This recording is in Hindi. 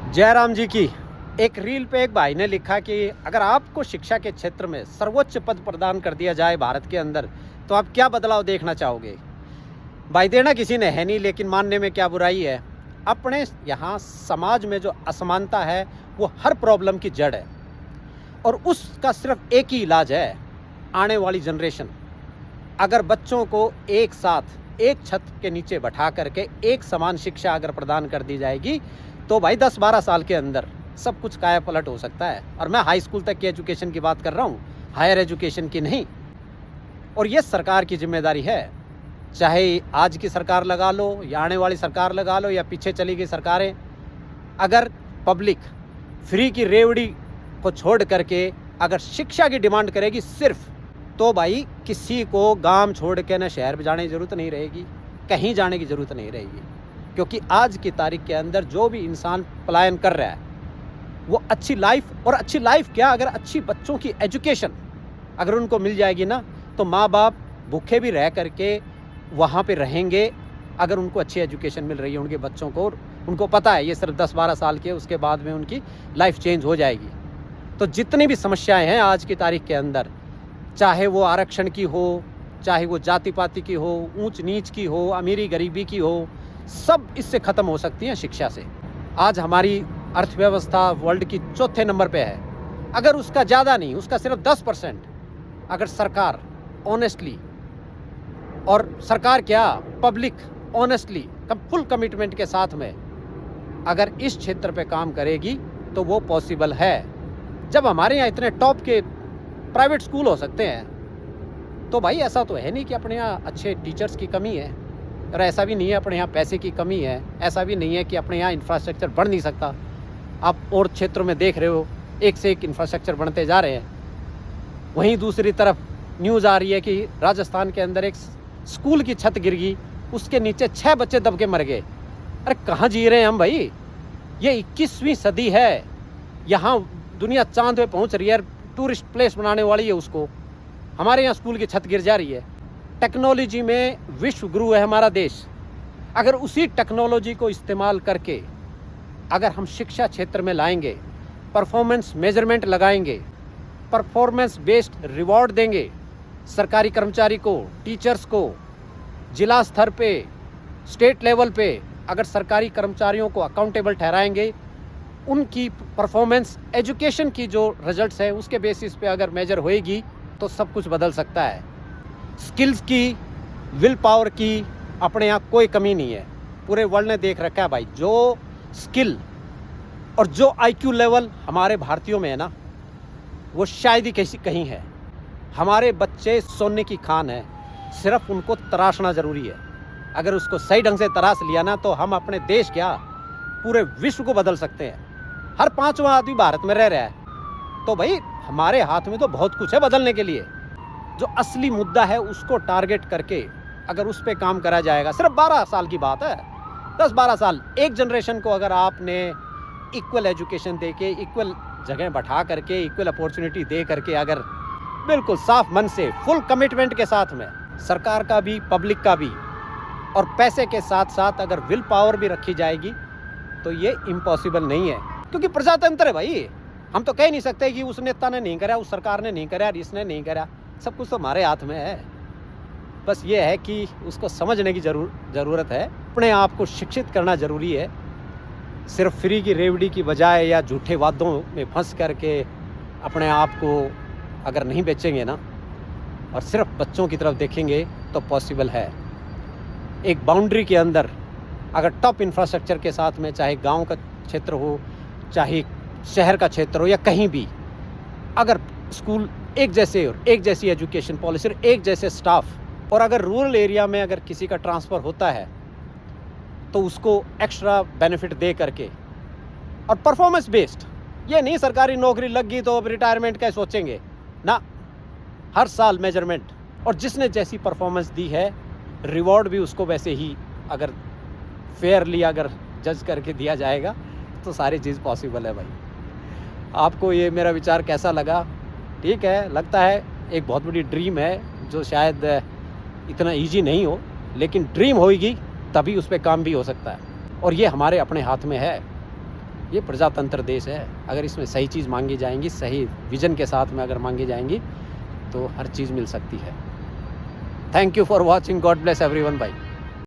जयराम जी की एक रील पे एक भाई ने लिखा कि अगर आपको शिक्षा के क्षेत्र में सर्वोच्च पद प्रदान कर दिया जाए भारत के अंदर तो आप क्या बदलाव देखना चाहोगे। भाई देना किसी ने है नहीं, लेकिन मानने में क्या बुराई है। अपने यहाँ समाज में जो असमानता है वो हर प्रॉब्लम की जड़ है और उसका सिर्फ एक ही इलाज है, आने वाली जनरेशन। अगर बच्चों को एक साथ एक छत के नीचे बैठा करके एक समान शिक्षा अगर प्रदान कर दी जाएगी तो भाई 10-12 साल के अंदर सब कुछ काया पलट हो सकता है। और मैं हाई स्कूल तक की एजुकेशन की बात कर रहा हूँ, हायर एजुकेशन की नहीं। और ये सरकार की जिम्मेदारी है, चाहे आज की सरकार लगा लो या आने वाली सरकार लगा लो या पीछे चली गई सरकारें। अगर पब्लिक फ्री की रेवड़ी को छोड़ करके अगर शिक्षा की डिमांड करेगी सिर्फ, तो भाई किसी को गांव छोड़ के ना शहर जाने की ज़रूरत नहीं रहेगी, कहीं जाने की ज़रूरत नहीं रहेगी। क्योंकि आज की तारीख के अंदर जो भी इंसान पलायन कर रहा है वो अच्छी लाइफ, और अच्छी लाइफ क्या, अगर अच्छी बच्चों की एजुकेशन अगर उनको मिल जाएगी ना तो माँ बाप भूखे भी रह करके वहाँ पे रहेंगे। अगर उनको अच्छी एजुकेशन मिल रही है उनके बच्चों को, उनको पता है ये सिर्फ 10-12 साल के, उसके बाद में उनकी लाइफ चेंज हो जाएगी। तो जितनी भी समस्याएं हैं आज की तारीख के अंदर, चाहे वो आरक्षण की हो, चाहे वो जाति पाति की हो, ऊंच नीच की हो, अमीरी गरीबी की हो, सब इससे ख़त्म हो सकती हैं शिक्षा से। आज हमारी अर्थव्यवस्था वर्ल्ड की चौथे नंबर पे है। अगर उसका ज़्यादा नहीं, उसका सिर्फ 10% अगर सरकार ऑनेस्टली, और सरकार क्या पब्लिक ऑनेस्टली फुल कमिटमेंट के साथ में अगर इस क्षेत्र पे काम करेगी तो वो पॉसिबल है। जब हमारे यहाँ इतने टॉप के प्राइवेट स्कूल हो सकते हैं तो भाई ऐसा तो है नहीं कि अपने यहाँ अच्छे टीचर्स की कमी है, और ऐसा भी नहीं है अपने यहाँ पैसे की कमी है, ऐसा भी नहीं है कि अपने यहाँ इंफ्रास्ट्रक्चर बढ़ नहीं सकता। आप और क्षेत्रों में देख रहे हो एक से एक इंफ्रास्ट्रक्चर बनते जा रहे हैं। वहीं दूसरी तरफ न्यूज़ आ रही है कि राजस्थान के अंदर एक स्कूल की छत गिर गई, उसके नीचे 6 बच्चे दब के मर गए। अरे कहाँ जी रहे हैं हम भाई, ये 21वीं सदी है, यहाँ दुनिया चांद पे पहुँच रही है, टूरिस्ट प्लेस बनाने वाली है उसको, हमारे यहाँ स्कूल की छत गिर जा रही है। टेक्नोलॉजी में विश्व गुरु है हमारा देश। अगर उसी टेक्नोलॉजी को इस्तेमाल करके अगर हम शिक्षा क्षेत्र में लाएंगे, परफॉर्मेंस मेजरमेंट लगाएंगे, परफॉर्मेंस बेस्ड रिवॉर्ड देंगे सरकारी कर्मचारी को, टीचर्स को, जिला स्तर पे, स्टेट लेवल पे अगर सरकारी कर्मचारियों को अकाउंटेबल ठहराएंगे, उनकी परफॉर्मेंस एजुकेशन की जो रिजल्ट्स है उसके बेसिस पे अगर मेजर होएगी तो सब कुछ बदल सकता है। स्किल्स की, विल पावर की अपने यहाँ कोई कमी नहीं है। पूरे वर्ल्ड ने देख रखा है भाई, जो स्किल और जो आईक्यू लेवल हमारे भारतीयों में है ना वो शायद ही कहीं है। हमारे बच्चे सोने की खान है, सिर्फ उनको तराशना ज़रूरी है। अगर उसको सही ढंग से तराश लिया ना तो हम अपने देश क्या पूरे विश्व को बदल सकते हैं। हर 5वां आदमी भारत में रह रहा है, तो भाई हमारे हाथ में तो बहुत कुछ है बदलने के लिए। जो असली मुद्दा है उसको टारगेट करके अगर उस पर काम करा जाएगा, सिर्फ 12 साल की बात है, 10-12 साल, एक जनरेशन को अगर आपने इक्वल एजुकेशन दे के, इक्वल जगह बैठा करके, इक्वल अपॉर्चुनिटी दे करके, अगर बिल्कुल साफ मन से फुल कमिटमेंट के साथ में सरकार का भी, पब्लिक का भी, और पैसे के साथ साथ अगर विल पावर भी रखी जाएगी तो ये इम्पॉसिबल नहीं है। क्योंकि प्रजातंत्र है भाई, हम तो कह नहीं सकते कि उस नेता ने नहीं करा, उस सरकार ने नहीं करा, इसने नहीं करा, सब कुछ तो हमारे हाथ में है। बस ये है कि उसको समझने की ज़रूरत है। अपने आप को शिक्षित करना ज़रूरी है। सिर्फ फ्री की रेवड़ी की बजाय या झूठे वादों में फंस करके अपने आप को अगर नहीं बेचेंगे ना और सिर्फ बच्चों की तरफ देखेंगे तो पॉसिबल है। एक बाउंड्री के अंदर अगर टॉप इंफ्रास्ट्रक्चर के साथ में, चाहे गांव का क्षेत्र हो, चाहे शहर का क्षेत्र हो या कहीं भी, अगर स्कूल एक जैसे और एक जैसी एजुकेशन पॉलिसी, एक जैसे स्टाफ, और अगर रूरल एरिया में अगर किसी का ट्रांसफ़र होता है तो उसको एक्स्ट्रा बेनिफिट दे करके, और परफॉर्मेंस बेस्ड, ये नहीं सरकारी नौकरी लग गई तो अब रिटायरमेंट का सोचेंगे ना, हर साल मेजरमेंट, और जिसने जैसी परफॉर्मेंस दी है रिवॉर्ड भी उसको वैसे ही अगर फेयरली अगर जज करके दिया जाएगा तो सारी चीज़ पॉसिबल है भाई। आपको ये मेरा विचार कैसा लगा? ठीक है, लगता है एक बहुत बड़ी ड्रीम है जो शायद इतना इजी नहीं हो, लेकिन ड्रीम होगी तभी उस पर काम भी हो सकता है, और ये हमारे अपने हाथ में है। ये प्रजातंत्र देश है। अगर इसमें सही चीज़ मांगी जाएंगी, सही विजन के साथ में अगर मांगी जाएंगी तो हर चीज़ मिल सकती है। Thank you for watching. God bless everyone भाई।